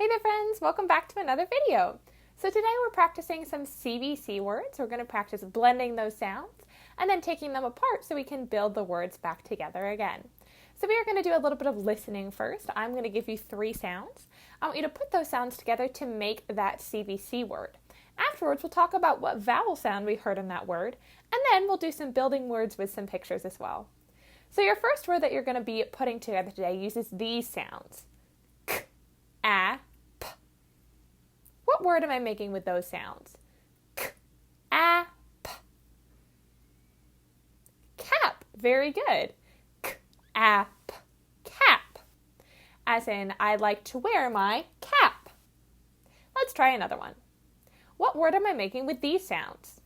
Hey there friends, welcome back to another video. So today we're practicing some CVC words. We're going to practice blending those sounds and then taking them apart so we can build the words back together again. So we are going to do a little bit of listening first. I'm going to give you 3 sounds. I want you to put those sounds together to make that CVC word. Afterwards, we'll talk about what vowel sound we heard in that word, and then we'll do some building words with some pictures as well. So your first word that you're going to be putting together today uses these sounds. K, a, p. What word am I making with those sounds? K, a, p. Cap. Very good. K, a, p. Cap. As in, I like to wear my cap. Let's try another one. What word am I making with these sounds?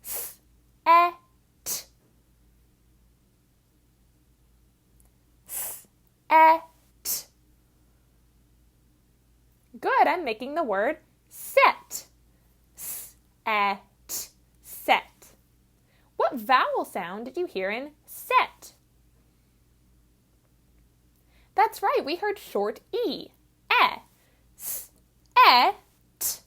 S, e, t. S, e, t. Good, I'm making the word set. S, e, t, set. What vowel sound did you hear in set? That's right, we heard short E. S, e, t.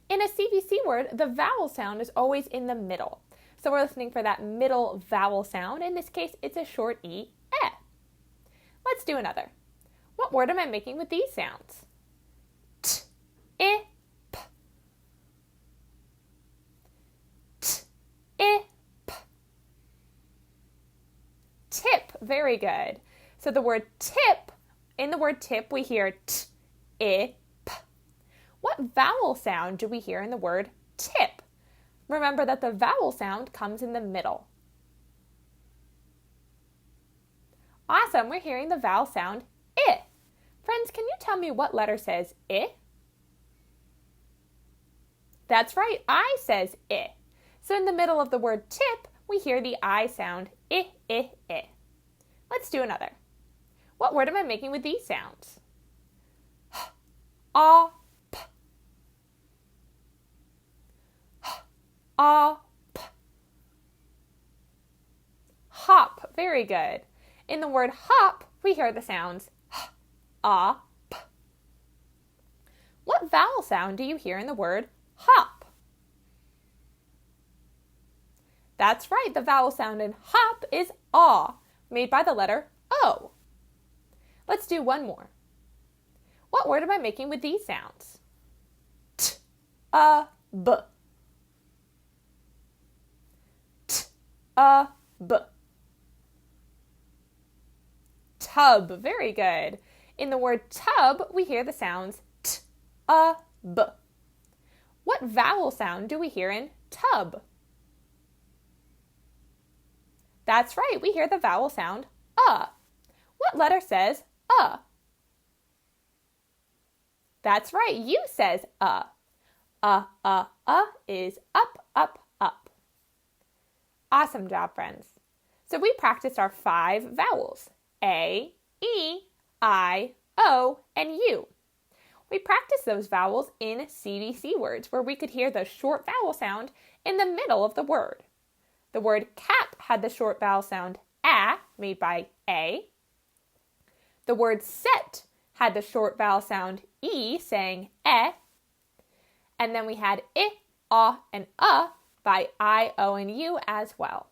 In a CVC word, the vowel sound is always in the middle. So we're listening for that middle vowel sound. In this case, it's a short E, e. Let's do another. What word am I making with these sounds? T, I, p. T, I, p. Tip. Very good. So the word tip, in the word tip, we hear t, I, p. What vowel sound do we hear in the word tip? Remember that the vowel sound comes in the middle. Awesome, we're hearing the vowel sound I. Friends, can you tell me what letter says I? That's right, I says I. So in the middle of the word tip, we hear the I sound I, I, I. Let's do another. What word am I making with these sounds? H, a, p. H, a, p. Hop, very good. In the word hop, we hear the sounds h, a, p. What vowel sound do you hear in the word hop? That's right, the vowel sound in hop is aw, made by the letter O. Let's do one more. What word am I making with these sounds? T, a, b. T, a, b. Tub. Very good. In the word tub, we hear the sounds t, a, b. What vowel sound do we hear in tub? That's right, we hear the vowel sound What letter says That's right, U says is up, up, up. Awesome job, friends. So we practiced our 5 vowels. A, E, I, O, and U. We practiced those vowels in CVC words where we could hear the short vowel sound in the middle of the word. The word cap had the short vowel sound A, made by A. The word set had the short vowel sound E, saying E. And then we had I, and by I, O, and U as well.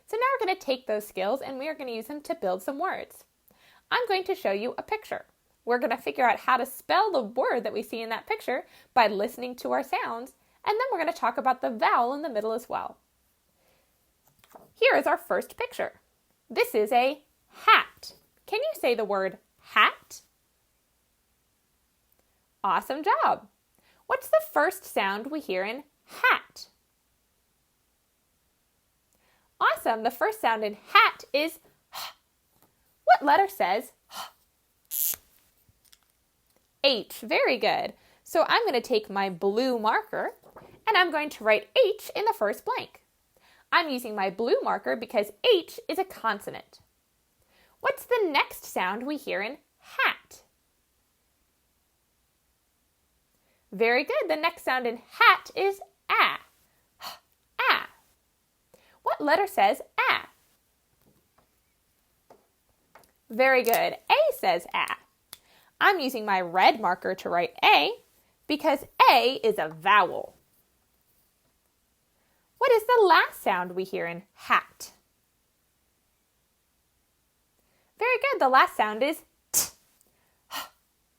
So now we're going to take those skills and we are going to use them to build some words. I'm going to show you a picture. We're going to figure out how to spell the word that we see in that picture by listening to our sounds, and then we're going to talk about the vowel in the middle as well. Here is our first picture. This is a hat. Can you say the word hat? Awesome job. What's the first sound we hear in hat? Awesome. The first sound in hat is H. What letter says H? H. Very good. So I'm going to take my blue marker and I'm going to write H in the first blank. I'm using my blue marker because H is a consonant. What's the next sound we hear in hat? Very good. The next sound in hat is A. A. What letter says A? Very good. A says A. I'm using my red marker to write A because A is a vowel. What is the last sound we hear in hat? Very good. The last sound is T.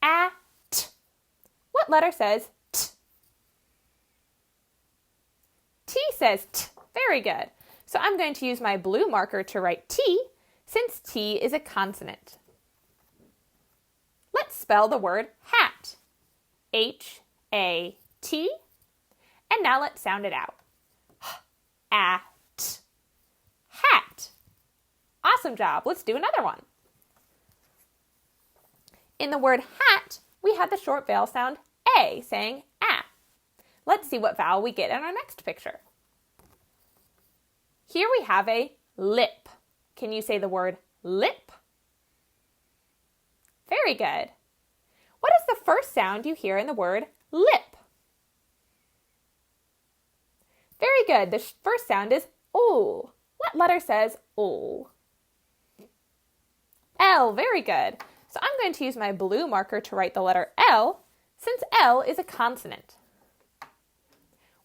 At. What letter says T? T says T. Very good. So I'm going to use my blue marker to write T since T is a consonant. Let's spell the word hat. H-A-T. And now let's sound it out. At. Hat. Awesome job. Let's do another one. In the word hat, we have the short vowel sound A, saying ah. Let's see what vowel we get in our next picture. Here we have a lip. Can you say the word lip? Very good. What is the first sound you hear in the word lip? Very good. The first sound is O. What letter says O? L. Very good. So I'm going to use my blue marker to write the letter L, since L is a consonant.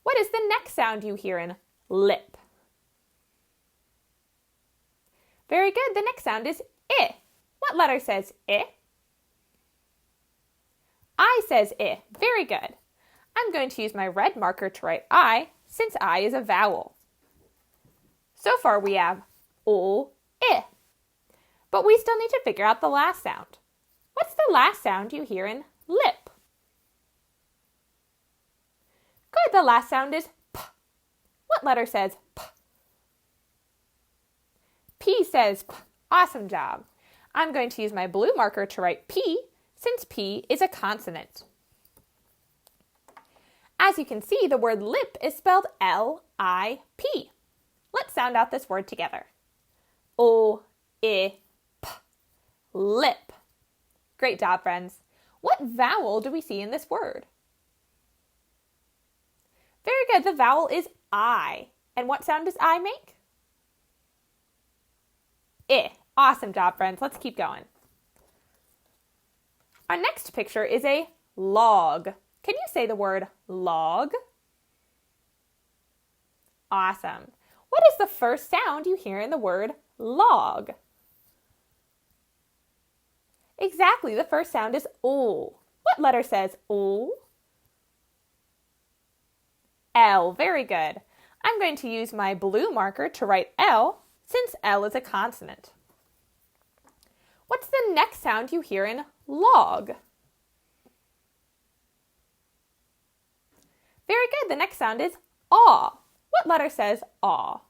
What is the next sound you hear in lip? Very good. The next sound is I. What letter says I? I says I. Very good. I'm going to use my red marker to write I, since I is a vowel. So far we have O, I. But we still need to figure out the last sound. What's the last sound you hear in lip? Good, the last sound is P. What letter says P? P says P. Awesome job. I'm going to use my blue marker to write P, since P is a consonant. As you can see, the word lip is spelled L-I-P. Let's sound out this word together. O-I-P. Lip. Great job, friends. What vowel do we see in this word? Very good. The vowel is I. And what sound does I make? I. Awesome job, friends. Let's keep going. Our next picture is a log. Can you say the word log? Awesome. What is the first sound you hear in the word log? Exactly. The first sound is O. What letter says O? L. Very good. I'm going to use my blue marker to write L, since L is a consonant. What's the next sound you hear in log? Very good. The next sound is aw. What letter says aw?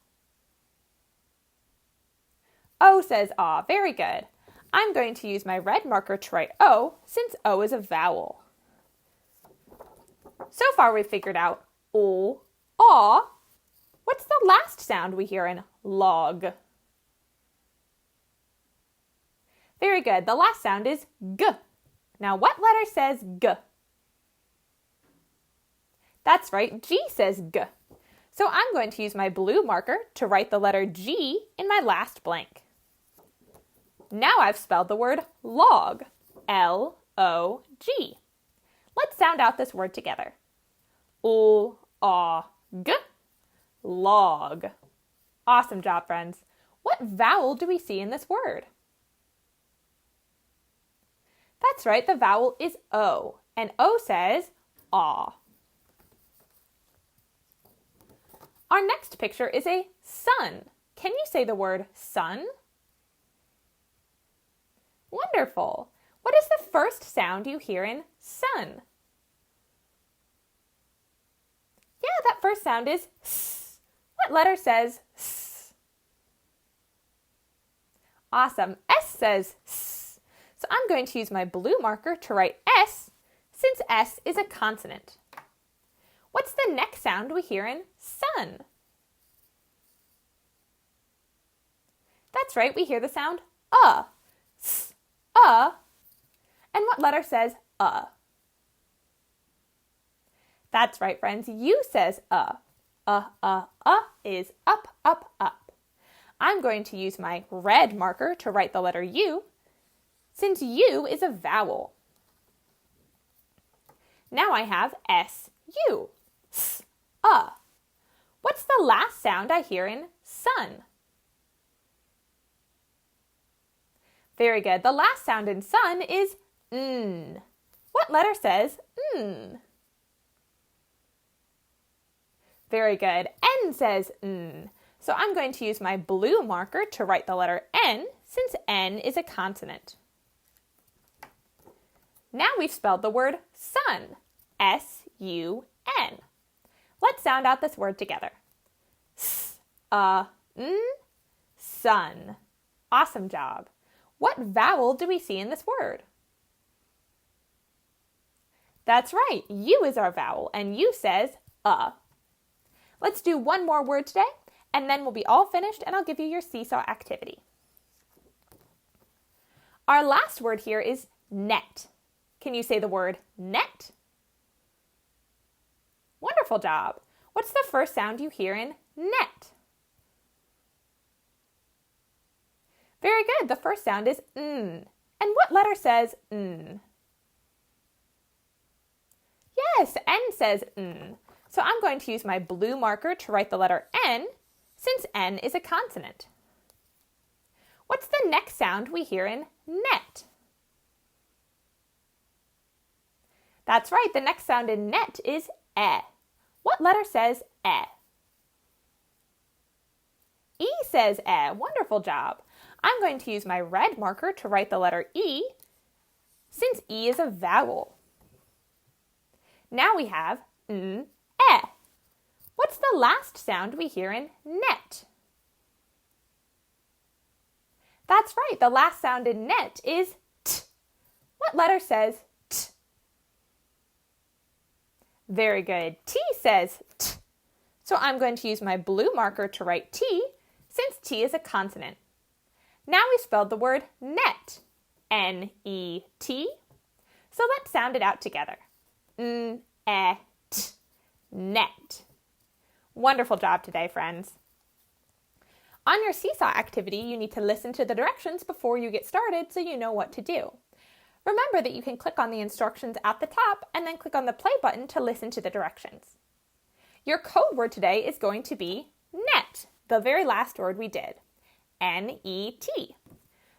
O says aw. Very good. I'm going to use my red marker to write O, since O is a vowel. So far we've figured out O, aw. What's the last sound we hear in log? Very good. The last sound is G. Now what letter says G? That's right, G says G. So I'm going to use my blue marker to write the letter G in my last blank. Now I've spelled the word log. L-O-G. Let's sound out this word together. O-A-G. Log. Awesome job, friends. What vowel do we see in this word? That's right, the vowel is O. And O says aw. Our next picture is a sun. Can you say the word sun? Wonderful. What is the first sound you hear in sun? Yeah, that first sound is S. What letter says S? Awesome. S says S. So I'm going to use my blue marker to write S, since S is a consonant. What's the next sound we hear in sun? That's right, we hear the sound S. And what letter says That's right, friends. U says is up, up, up. I'm going to use my red marker to write the letter U, since U is a vowel. Now I have S-U, S-A. What's the last sound I hear in sun? Very good. The last sound in sun is N. What letter says N? Very good. N says N. So I'm going to use my blue marker to write the letter N, since N is a consonant. Now we've spelled the word sun, S-U-N. Let's sound out this word together. S-A-N, sun. Awesome job. What vowel do we see in this word? That's right, U is our vowel, and U says A. Let's do one more word today, and then we'll be all finished, and I'll give you your seesaw activity. Our last word here is net. Can you say the word net? Wonderful job. What's the first sound you hear in net? Very good. The first sound is N. And what letter says N? Yes, N says N. So I'm going to use my blue marker to write the letter N, since N is a consonant. What's the next sound we hear in net? That's right, the next sound in net is E. What letter says E? E says E. Wonderful job. I'm going to use my red marker to write the letter E, since E is a vowel. Now we have N, E. What's the last sound we hear in net? That's right, the last sound in net is T. What letter says T? Very good. T says T. So I'm going to use my blue marker to write T, since T is a consonant. Now we spelled the word net, N-E-T. So let's sound it out together. N-E-T, net. Wonderful job today, friends. On your seesaw activity, you need to listen to the directions before you get started so you know what to do. Remember that you can click on the instructions at the top and then click on the play button to listen to the directions. Your code word today is going to be net, the very last word we did, N-E-T.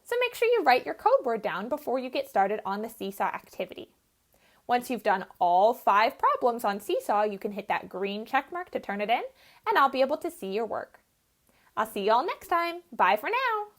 So make sure you write your code word down before you get started on the seesaw activity. Once you've done all 5 problems on seesaw, you can hit that green check mark to turn it in, and I'll be able to see your work. I'll see you all next time. Bye for now.